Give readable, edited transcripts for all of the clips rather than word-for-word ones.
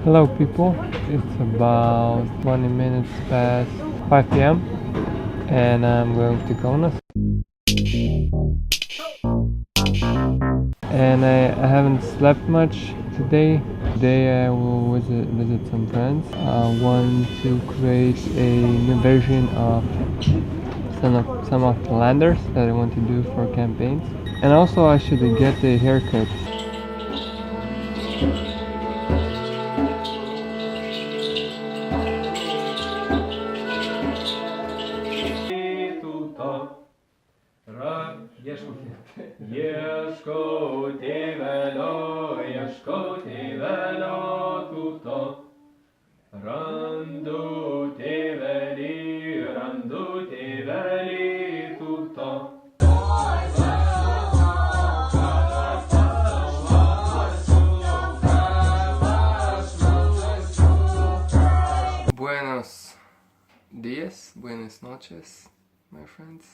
Hello people, it's about 20 minutes past 5 p.m. and I'm going to Kaunas. And I haven't slept much today. Today I will visit some friends. I want to create a new version of some of the landers that I want to do for campaigns. And also I should get a haircut. Ieškau tėvelio tūto, randu tėvelį tūto. Buenos dias, buenas noches, my friends.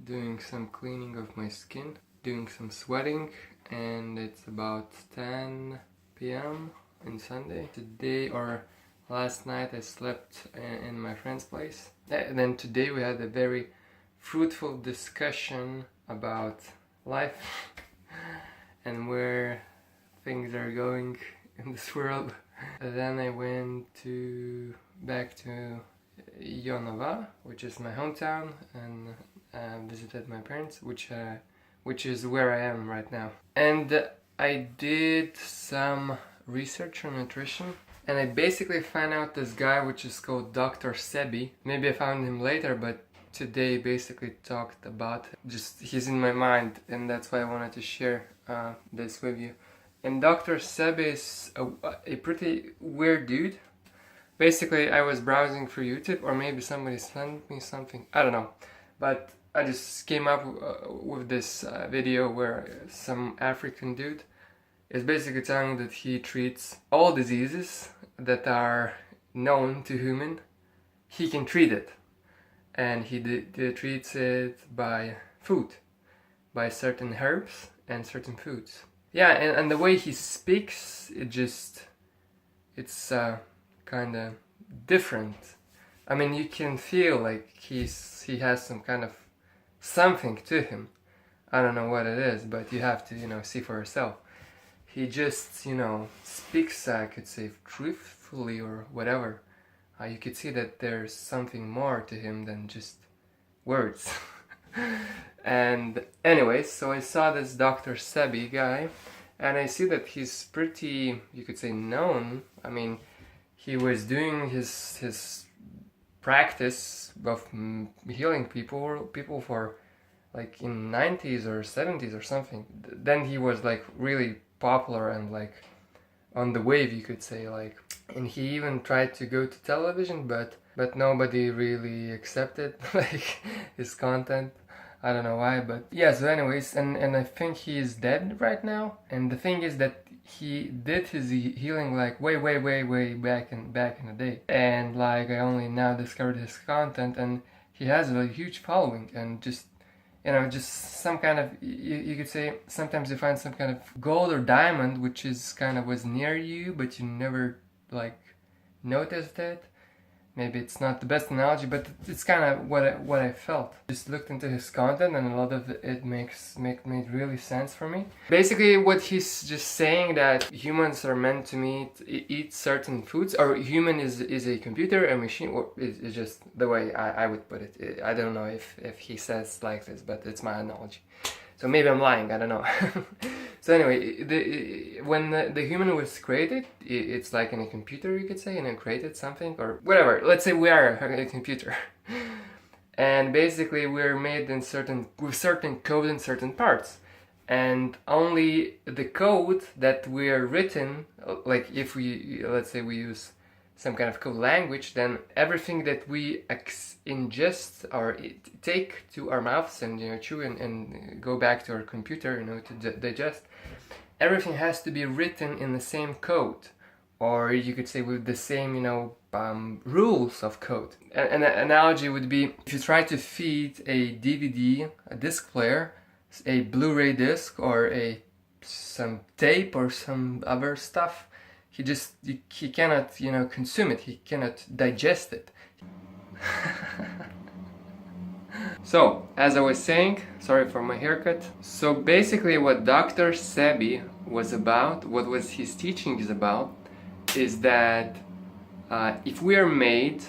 Doing some cleaning of my skin, doing some sweating, and it's about 10 p.m. on Sunday. Today or last night I slept in my friend's place. And then today we had a very fruitful discussion about life and where things are going in this world. Then I went back to Jonava, which is my hometown, and visited my parents, which is where I am right now. And I did some research on nutrition, and I basically found out this guy which is called Dr. Sebi. Maybe I found him later, but today basically talked about him. Just he's in my mind, and that's why I wanted to share this with you. And Dr. Sebi is a pretty weird dude. Basically, I was browsing through YouTube, or maybe somebody sent me something, I don't know. But I just came up with this video where some African dude is basically telling that he treats all diseases that are known to human. He can treat it. And he treats it by food, by certain herbs and certain foods. Yeah, and the way he speaks, it's kind of different. I mean, you can feel like he has some kind of something to him. I don't know what it is, but you have to, see for yourself. He just, speaks, I could say, truthfully or whatever. You could see that there's something more to him than just words. And anyways, so I saw this Dr. Sebi guy, and I see that he's pretty, you could say, known. I mean, he was doing his practice of healing people for like in 90s or 70s or something. Then he was like really popular and like on the wave, you could say, like, and he even tried to go to television, but nobody really accepted like his content. I don't know why, but yeah, so anyways, and I think he is dead right now. And the thing is that he did his healing like way back in the day, and like I only now discovered his content, and he has a huge following, and just some kind of, you could say, sometimes you find some kind of gold or diamond which is kind of was near you but you never like noticed it. Maybe it's not the best analogy, but it's kind of what I felt. Just looked into his content, and a lot of it made really sense for me. Basically, what he's just saying that humans are meant to eat certain foods, or human is a computer, a machine, or it's just the way I would put it. I don't know if he says like this, but it's my analogy. So maybe I'm lying, I don't know. So anyway, when the human was created, it's like in a computer, you could say, and it created something, or whatever. Let's say we are a computer. And basically we're made with certain code in certain parts. And only the code that we're written, like if let's say we use some kind of code language, then everything that we ingest or take to our mouths and chew and go back to our computer, to digest, everything has to be written in the same code, or you could say with the same rules of code. An analogy would be if you try to feed a DVD, a disc player, a Blu-ray disc, or some tape or some other stuff. he cannot, you know, consume it. He cannot digest it. So, as I was saying, sorry for my haircut. So basically what Dr. Sebi was about, what was his teaching is about, is that if we are made,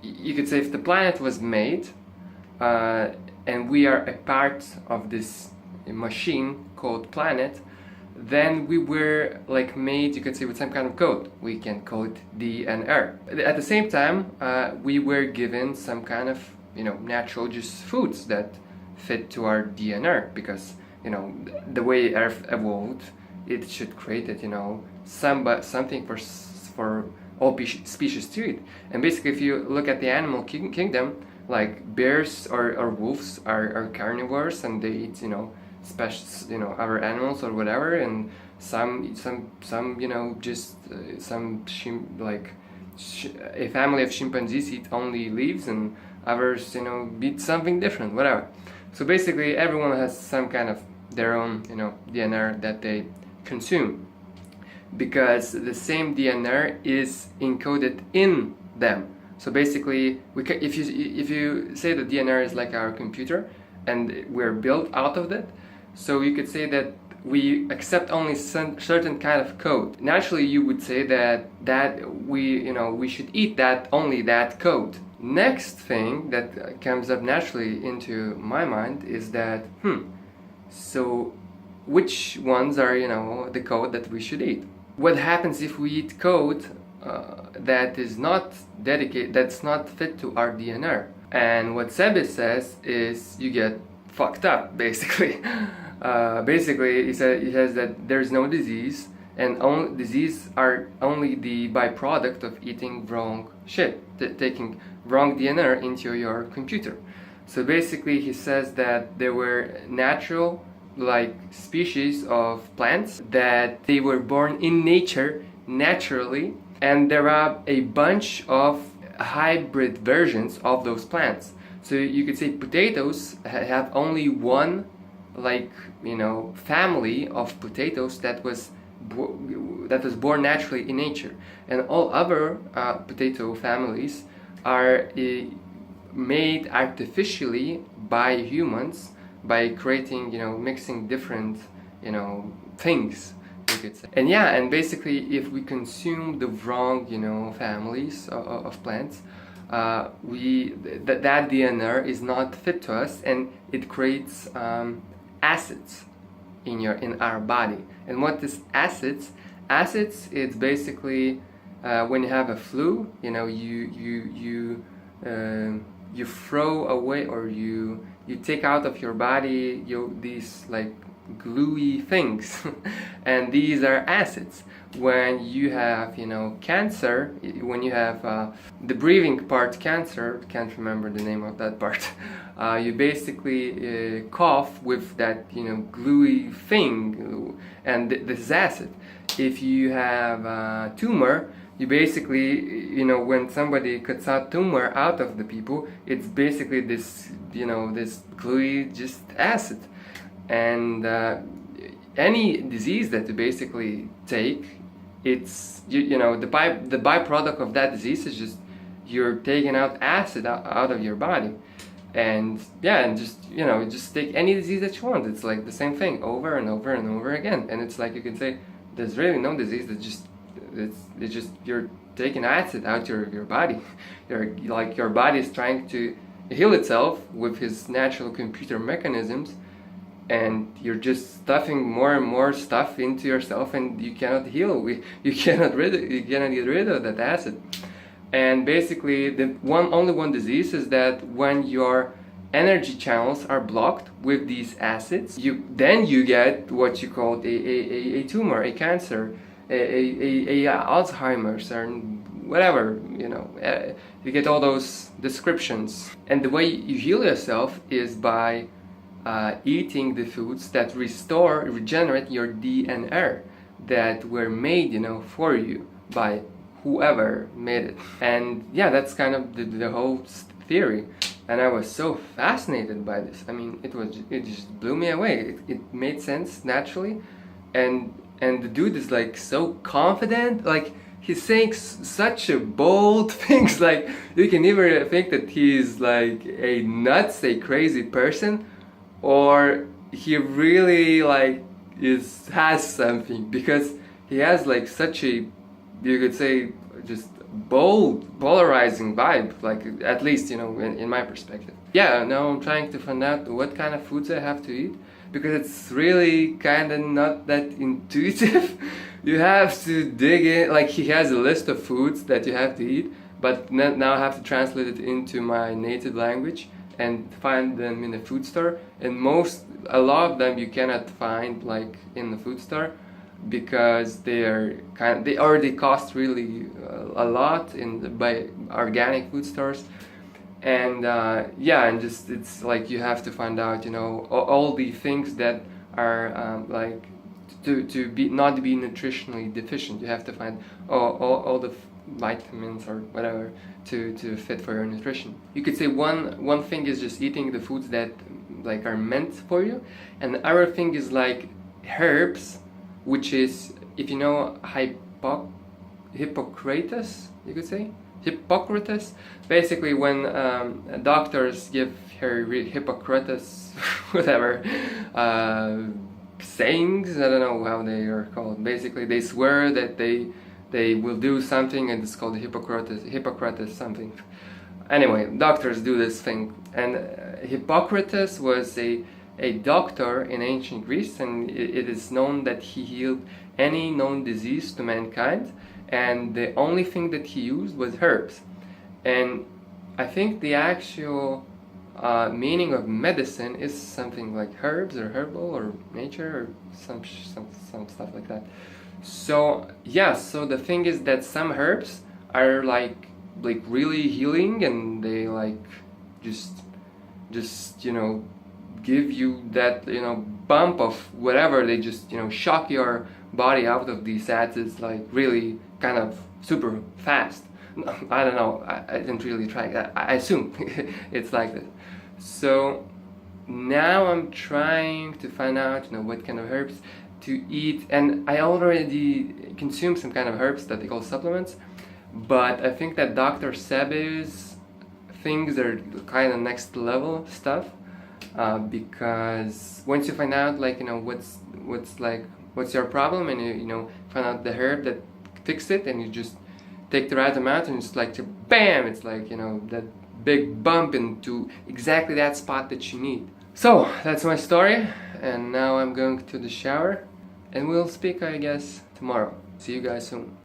you could say if the planet was made, and we are a part of this machine called planet, then we were like made, you could say, with some kind of code. We can call it DNR. At the same time, we were given some kind of, you know, natural just foods that fit to our DNR, because, you know, the way Earth evolved, it should create it, you know, something for all species to eat. And basically, if you look at the animal kingdom, like bears or wolves are carnivores, and they eat, you know, special, you know, other animals or whatever, and some you know, just a family of chimpanzees eat only leaves, and others, you know, eat something different, whatever. So basically everyone has some kind of their own, you know, DNR that they consume, because the same DNR is encoded in them. So basically, if you say that DNR is like our computer and we're built out of that, so you could say that we accept only certain kind of code. Naturally, you would say that we should eat only that code. Next thing that comes up naturally into my mind is that so which ones are, you know, the code that we should eat? What happens if we eat code that is not dedicated, that's not fit to our DNR? And what Sebi says is you get fucked up, basically. Basically, he says that there's no disease, and disease are only the byproduct of eating wrong shit, taking wrong DNR into your computer. So basically, he says that there were natural, like, species of plants that they were born in nature naturally, and there are a bunch of hybrid versions of those plants. So you could say potatoes have only one, like, you know, family of potatoes that was born naturally in nature, and all other potato families are made artificially by humans by creating, you know, mixing different, you know, things, you could say. And yeah, and basically if we consume the wrong, you know, families of plants, that DNR is not fit to us, and it creates acids in our body. And what is acids? Acids, it's basically when you have a flu, you know, you throw away, or you take out of your body these like gluey things and these are acids. When you have, you know, cancer, when you have the breathing part cancer, can't remember the name of that part, you basically cough with that, you know, gluey thing, and this is acid. If you have a tumor, you basically, you know, when somebody cuts out tumor out of the people, it's basically this, you know, this gluey just acid. And any disease that you basically take, it's you know, the byproduct of that disease is just you're taking out acid out of your body. And yeah, and just, you know, just take any disease that you want. It's like the same thing over and over and over again. And it's like you can say there's really no disease. It's just you're taking acid out your body. Your body is trying to heal itself with his natural computer mechanisms, and you're just stuffing more and more stuff into yourself, and you cannot heal. You cannot get rid of that acid. And basically, only one disease is that when your energy channels are blocked with these acids, then you get what you call a tumor, a cancer, a Alzheimer's, or whatever, you know. You get all those descriptions. And the way you heal yourself is by eating the foods that regenerate your DNR, that were made, you know, for you by whoever made it. And yeah, that's kind of the whole theory. And I was so fascinated by this. I mean, it just blew me away. It made sense naturally, and and the dude is like so confident, like he's saying such a bold things, like you can either think that he's like a nuts, a crazy person, or he really like has something, because he has like such a, you could say, just bold, polarizing vibe, like at least, you know, in my perspective. Yeah, now I'm trying to find out what kind of foods I have to eat, because it's really kind of not that intuitive. You have to dig in, like he has a list of foods that you have to eat, but now I have to translate it into my native language and find them in the food store, and a lot of them you cannot find like in the food store, because they already cost really a lot by organic food stores. And yeah, and just it's like you have to find out, you know, all the things that are like to be not be nutritionally deficient. You have to find all the vitamins or whatever to fit for your nutrition. You could say one thing is just eating the foods that like are meant for you, and the other thing is like herbs, which is, if you know Hippocrates, you could say Hippocrates. Basically, when doctors give her Hippocrates whatever sayings, I don't know how they are called. Basically, they swear that they will do something, and it's called Hippocrates something. Anyway, doctors do this thing, and Hippocrates was a doctor in ancient Greece, and it is known that he healed any known disease to mankind, and the only thing that he used was herbs. And I think the actual meaning of medicine is something like herbs or herbal or nature or some stuff like that. So yeah, so the thing is that some herbs are like really healing, and they like just you know give you that, you know, bump of whatever. They just, you know, shock your body out of these acids like really kind of super fast. I don't know, I didn't really try that. I assume it's like this. So now I'm trying to find out, you know, what kind of herbs to eat, and I already consume some kind of herbs that they call supplements, but I think that Dr. Sebi's things are kind of next level stuff, because once you find out, like, you know, what's your problem, and you know, find out the herb that fix it, and you just take the right amount, and it's like bam, it's like, you know, that big bump into exactly that spot that you need. So that's my story, and now I'm going to the shower, and we'll speak, I guess, tomorrow. See you guys soon.